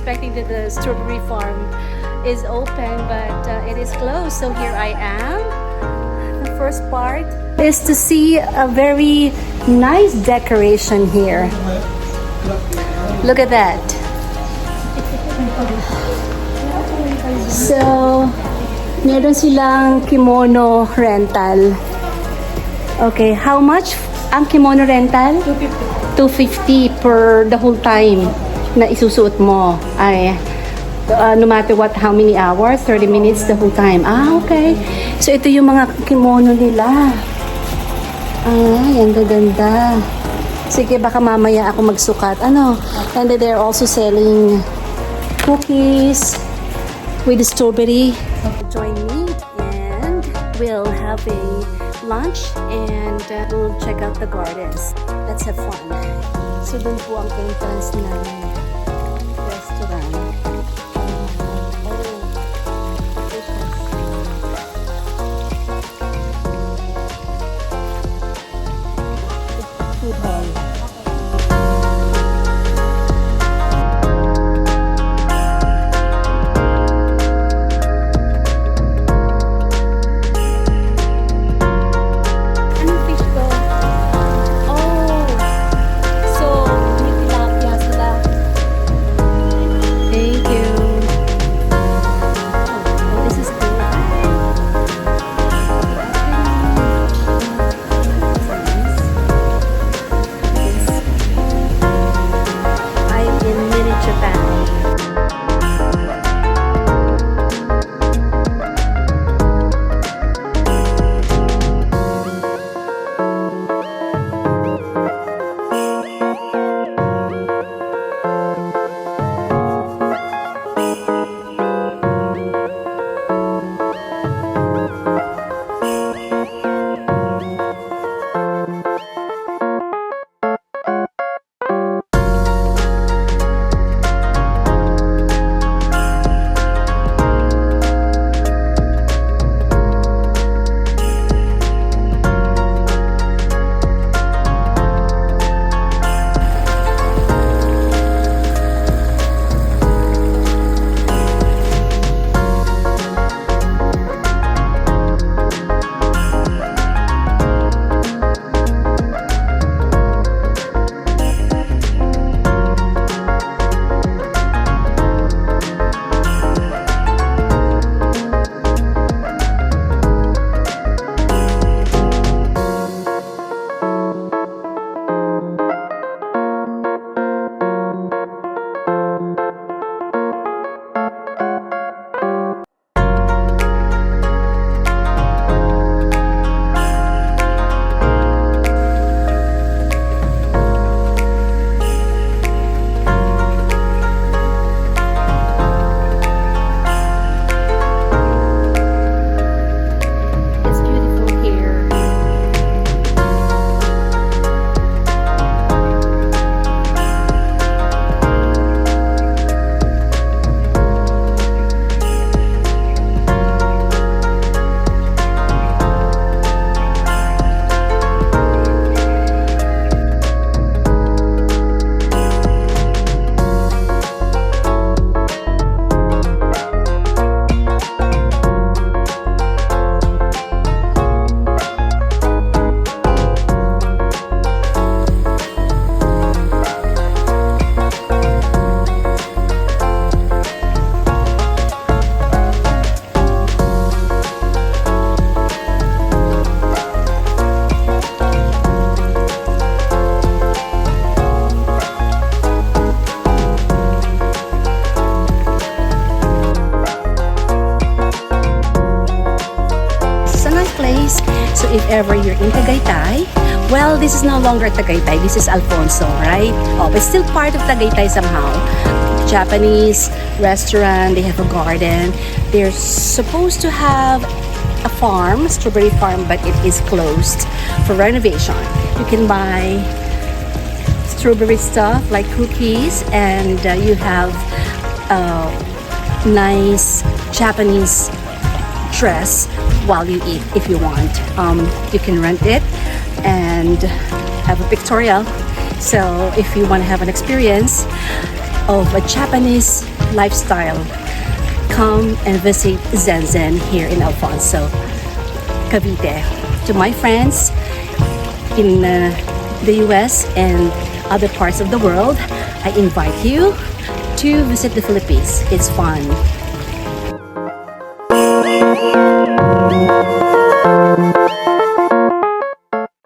expecting that the strawberry farm is open, but it is closed. So here I am. The first part is to see a very nice decoration here. Look at that. So, meron silang kimono rental. Okay, how much ang kimono rental? 250 per the whole time na isusuot mo. Ay, no matter what, how many hours? 30 minutes the whole time. Ah, okay. So, ito yung mga kimono nila. Ay, ang gaganda. Sige, baka mamaya ako magsukat. Ano? And then they're also selling cookies with strawberry. Join me and we'll have a lunch and we'll check out the gardens. Let's have fun. So, dun po ang entrance ng restaurant. Food hall. So if ever you're in Tagaytay, well, this is no longer Tagaytay. This is Alfonso, right? Oh, but still part of Tagaytay somehow. Japanese restaurant, they have a garden. They're supposed to have a farm, strawberry farm, but it is closed for renovation. You can buy strawberry stuff like cookies, and you have nice Japanese dress while you eat if you want. You can rent it and have a pictorial. So if you want to have an experience, of a Japanese lifestyle, come and visit Zen-Zen here in Alfonso, Cavite. To my friends in the US and other parts of the world, I invite you to visit the Philippines. It's fun.